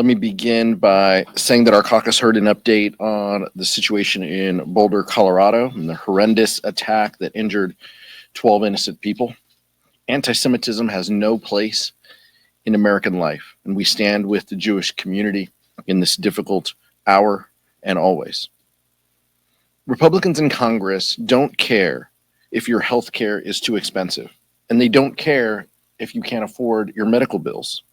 Let me begin by saying that our caucus heard an update on the situation in Boulder, Colorado, and the horrendous attack that injured 12 innocent people. Anti-Semitism has no place in American life, and we stand with the Jewish community in this difficult hour and always. Republicans in Congress don't care if your health care is too expensive, and they don't care if you can't afford your medical bills.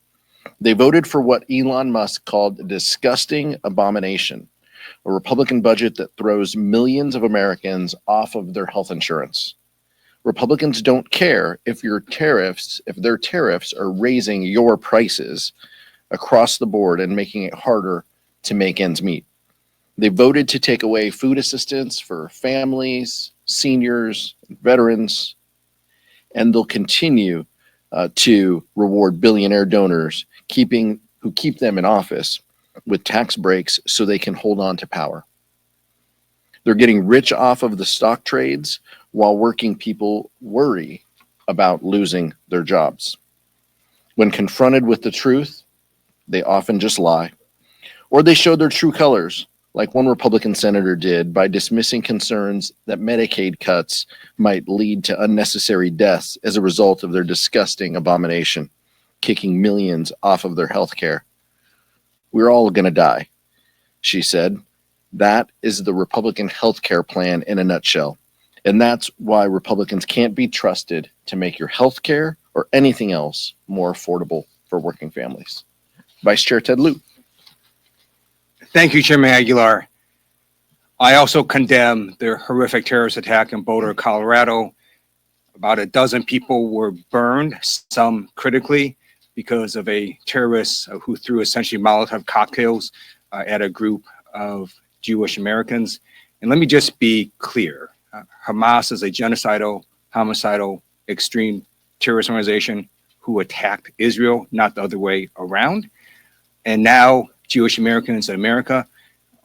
They voted for what Elon Musk called a disgusting abomination, a Republican budget that throws millions of Americans off of their health insurance. Republicans don't care if their tariffs are raising your prices across the board and making it harder to make ends meet. They voted to take away food assistance for families, seniors, veterans, and they'll continue to reward billionaire donors who keep them in office with tax breaks so they can hold on to power. They're getting rich off of the stock trades while working people worry about losing their jobs. When confronted with the truth, they often just lie, or they show their true colors, like one Republican senator did by dismissing concerns that Medicaid cuts might lead to unnecessary deaths as a result of their disgusting abomination, kicking millions off of their health care. We're all going to die, she said. That is the Republican health care plan in a nutshell. And that's why Republicans can't be trusted to make your health care or anything else more affordable for working families. Vice Chair Ted Lieu. Thank you, Chairman Aguilar. I also condemn the horrific terrorist attack in Boulder, Colorado. About a dozen people were burned, some critically, because of a terrorist who threw essentially Molotov cocktails at a group of Jewish Americans. And let me just be clear. Hamas is a genocidal, homicidal, extreme terrorist organization who attacked Israel, not the other way around. And now Jewish Americans in America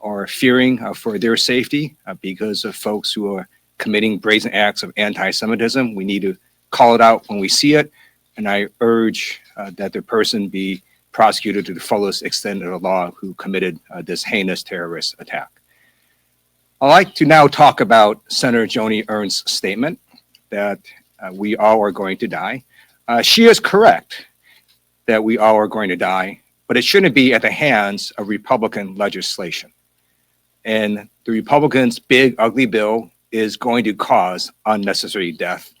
are fearing for their safety because of folks who are committing brazen acts of anti-Semitism. We need to call it out when we see it. And I urge that the person be prosecuted to the fullest extent of the law who committed this heinous terrorist attack. I'd like to now talk about Senator Joni Ernst's statement that we all are going to die. She is correct that we all are going to die, but it shouldn't be at the hands of Republican legislation. And the Republicans' big, ugly bill is going to cause unnecessary death.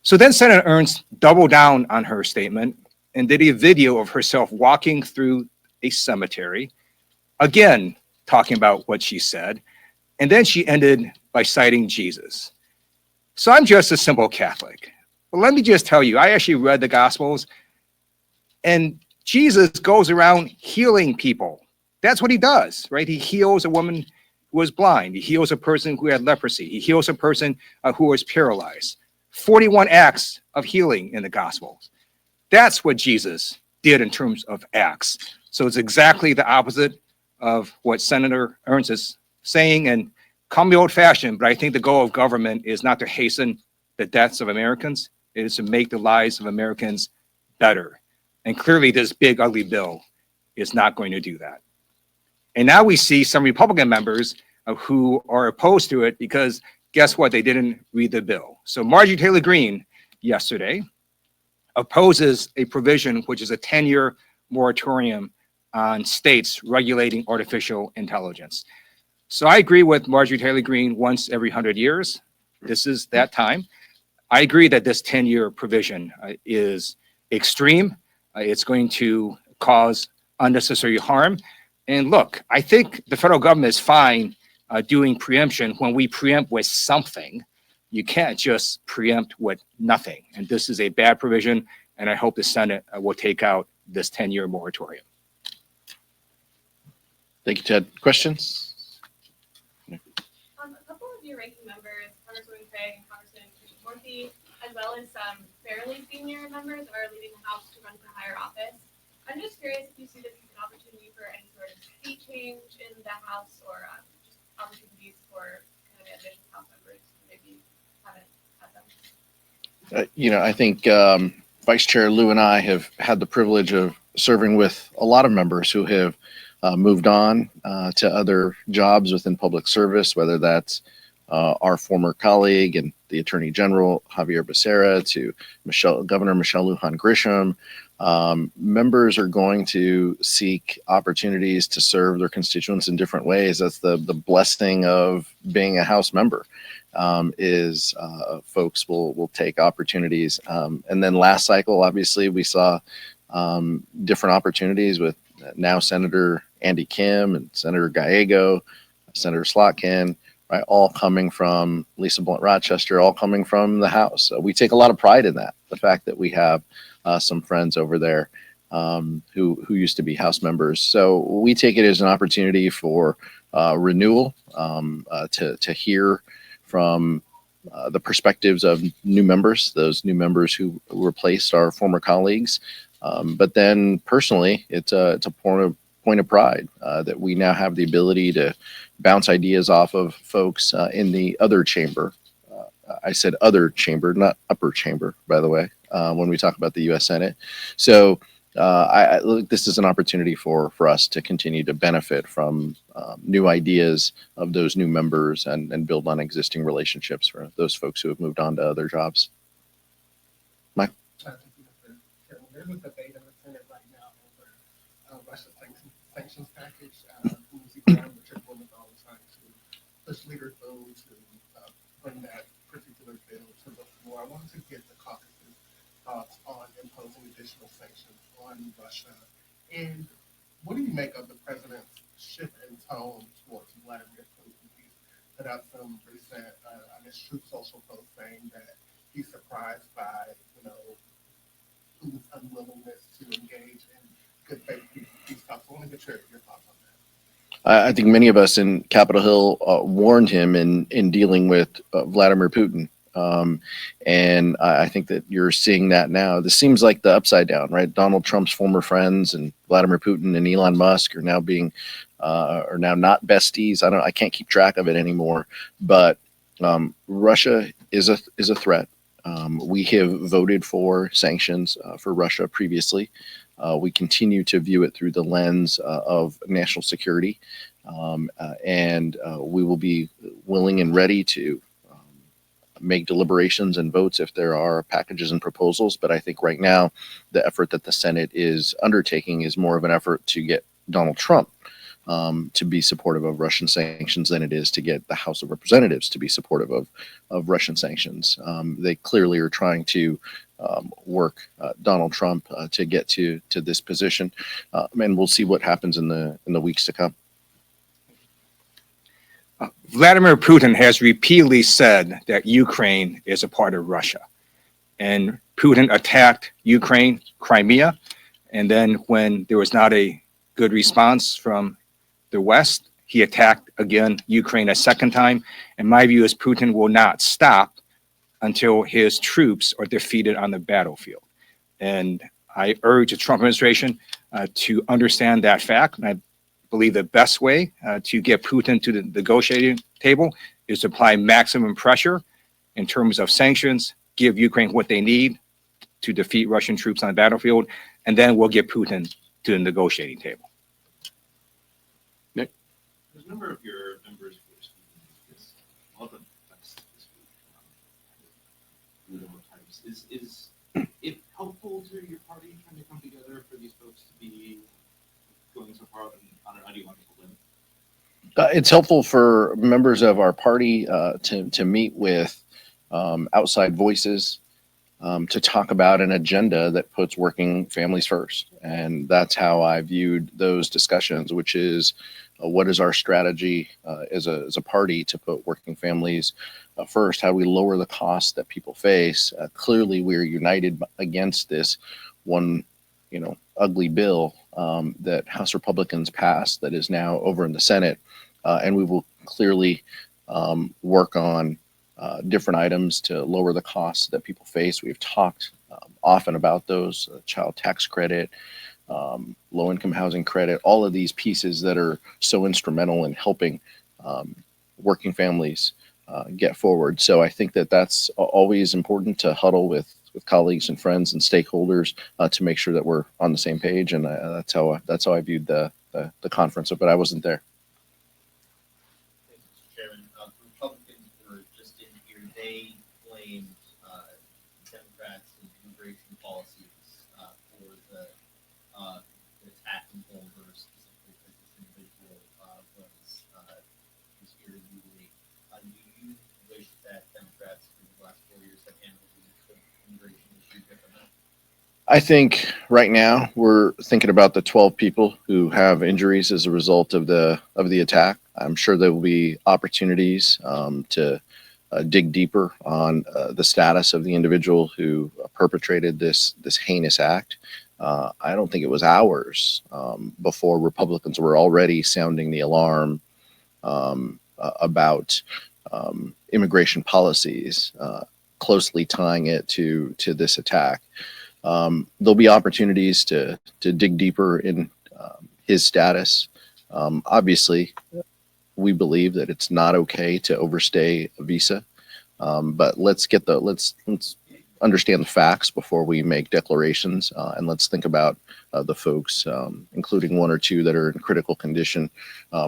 So then Senator Ernst doubled down on her statement and did a video of herself walking through a cemetery, again, talking about what she said. And then she ended by citing Jesus. So I'm just a simple Catholic. But let me just tell you, I actually read the Gospels, and Jesus goes around healing people. That's what he does, right? He heals a woman who was blind. He heals a person who had leprosy. He heals a person who was paralyzed. 41 acts of healing in the Gospels. That's what Jesus did in terms of acts. So it's exactly the opposite of what Senator Ernst is saying. And call me old-fashioned, but I think the goal of government is not to hasten the deaths of Americans. It is to make the lives of Americans better. And clearly this big, ugly bill is not going to do that. And now we see some Republican members who are opposed to it because guess what? They didn't read the bill. So Marjorie Taylor Greene yesterday opposes a provision which is a 10-year moratorium on states regulating artificial intelligence. So I agree with Marjorie Taylor Greene once every 100 years. This is that time. I agree that this 10-year provision is extreme. It's going to cause unnecessary harm. And look, I think the federal government is fine doing preemption when we preempt with something. You can't just preempt with nothing. And this is a bad provision, and I hope the Senate will take out this 10-year moratorium. Thank you, Ted. Questions? A couple of your ranking members, Congresswoman Craig and Congressman Murphy, as well as some fairly senior members, are leaving the House to run for higher office. I'm just curious if you see this as an opportunity for any sort of seat change in the House, or just opportunities for kind of ambitious House members who maybe haven't had them. I think Vice Chair Lieu and I have had the privilege of serving with a lot of members who have moved on to other jobs within public service, whether that's our former colleague and the Attorney General Javier Becerra to Governor Michelle Lujan Grisham. Members are going to seek opportunities to serve their constituents in different ways. That's the blessing of being a House member. Is folks will take opportunities. And then last cycle, obviously, we saw different opportunities with now Senator Andy Kim and Senator Gallego, Senator Slotkin, right, all coming from Lisa Blunt Rochester, all coming from the House. So we take a lot of pride in that, the fact that we have some friends over there who used to be House members. So we take it as an opportunity for renewal, to hear from the perspectives of new members, those new members who replaced our former colleagues. But then personally, it's a point of pride that we now have the ability to bounce ideas off of folks in the other chamber. I said other chamber, not upper chamber, by the way, when we talk about the U.S. Senate. So I look, this is an opportunity for us to continue to benefit from new ideas of those new members and build on existing relationships for those folks who have moved on to other jobs. Mike? There's a debate in the Senate right now over Russia's sanctions package. Lindsey Graham, which is women all trying to push leaders through to bring that particular bill to the floor. I wanted to get the caucus's thoughts on imposing additional sanctions on Russia. And what do you make of the president's shift in tone towards Vladimir Putin? He's put out some recent, Truth Social posts saying that he's surprised by, Putin's unwillingness to engage in good faith peace talks. I want to get your thoughts on that. I think many of us in Capitol Hill warned him in dealing with Vladimir Putin. And I think that you're seeing that now. This seems like the upside down, right? Donald Trump's former friends and Vladimir Putin and Elon Musk are now not besties. I can't keep track of it anymore. But Russia is a threat. We have voted for sanctions for Russia previously. We continue to view it through the lens of national security, and we will be willing and ready to make deliberations and votes if there are packages and proposals. But I think right now the effort that the Senate is undertaking is more of an effort to get Donald Trump to be supportive of Russian sanctions than it is to get the House of Representatives to be supportive of Russian sanctions. They clearly are trying to work Donald Trump to get to this position, and we'll see what happens in the weeks to come. Vladimir Putin has repeatedly said that Ukraine is a part of Russia. And Putin attacked Ukraine, Crimea, and then when there was not a good response from the West, he attacked again Ukraine a second time. And my view is Putin will not stop until his troops are defeated on the battlefield. And I urge the Trump administration to understand that fact. And I believe the best way to get Putin to the negotiating table is to apply maximum pressure in terms of sanctions, give Ukraine what they need to defeat Russian troops on the battlefield, and then we'll get Putin to the negotiating table. Nick? There's a number of your members who are speaking this welcome this week. Is it helpful to your party trying to come together for these folks to be going so far on an ideological limb? It's helpful for members of our party to meet with outside voices to talk about an agenda that puts working families first. And that's how I viewed those discussions, which is what is our strategy as a party to put working families first? How do we lower the costs that people face? Clearly, we're united against this one, ugly bill that House Republicans passed that is now over in the Senate. And we will clearly work on different items to lower the costs that people face. We've talked often about those, child tax credit, low-income housing credit, all of these pieces that are so instrumental in helping working families get forward. So I think that that's always important to huddle with with colleagues and friends and stakeholders to make sure that we're on the same page. And that's how I viewed the conference, but I wasn't there. Thank you, Mr. Chairman. The Republicans were just in here. They blamed Democrats and immigration policies for the attack in Boulder, specifically because this individual was here illegally. Do you wish that Democrats for the last 4 years have handled the immigration issue differently? I think right now we're thinking about the 12 people who have injuries as a result of the attack. I'm sure there will be opportunities to dig deeper on the status of the individual who perpetrated this heinous act. I don't think it was hours before Republicans were already sounding the alarm about immigration policies, closely tying it to this attack. There'll be opportunities to dig deeper in his status. Obviously, we believe that it's not okay to overstay a visa, but let's understand the facts before we make declarations, and let's think about the folks, including one or two that are in critical condition,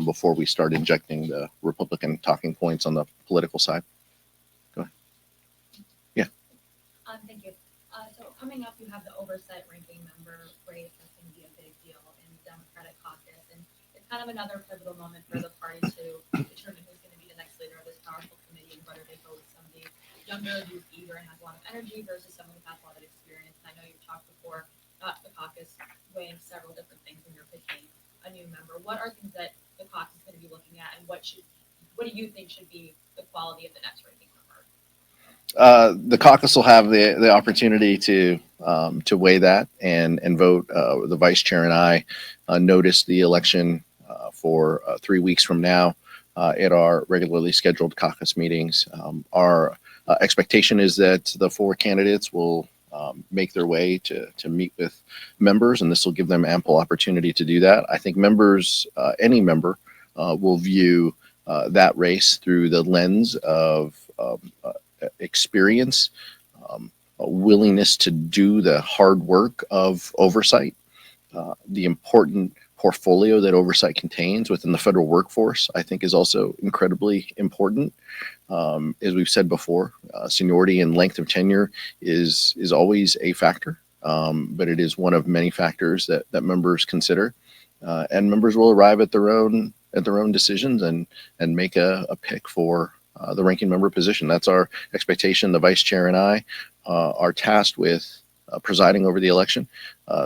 before we start injecting the Republican talking points on the political side. Go ahead. Yeah. Thank you. So coming up, you have the oversight ranking member race. That's going to be a big deal in the Democratic caucus, and it's kind of another pivotal moment for the party to determine who's going to be the next leader of this powerful committee and whether they go with somebody younger who's eager and has a lot of energy versus someone who has a lot of experience. I know you've talked before about the caucus weighing several different things when you're picking a new member. What are things that the caucus is going to be looking at, and what do you think should be the quality of the next ranking member? The caucus will have the opportunity to weigh that and vote. The vice chair and I noticed the election for 3 weeks from now at our regularly scheduled caucus meetings. Our expectation is that the 4 candidates will make their way to meet with members, and this will give them ample opportunity to do that. I think members, any member, will view that race through the lens of experience, a willingness to do the hard work of oversight, the important portfolio that oversight contains within the federal workforce, I think is also incredibly important. As we've said before, seniority and length of tenure is always a factor, but it is one of many factors that members consider, and members will arrive at their own decisions and make a pick for the ranking member position. That's our expectation. The vice chair and I are tasked with presiding over the election.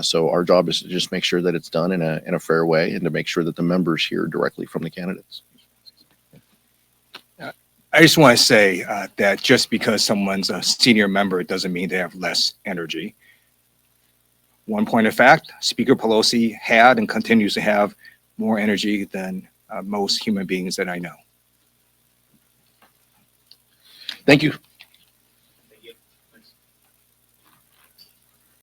So our job is to just make sure that it's done in a fair way and to make sure that the members hear directly from the candidates. I just want to say that just because someone's a senior member doesn't mean they have less energy. One point of fact, Speaker Pelosi had and continues to have more energy than most human beings that I know. Thank you.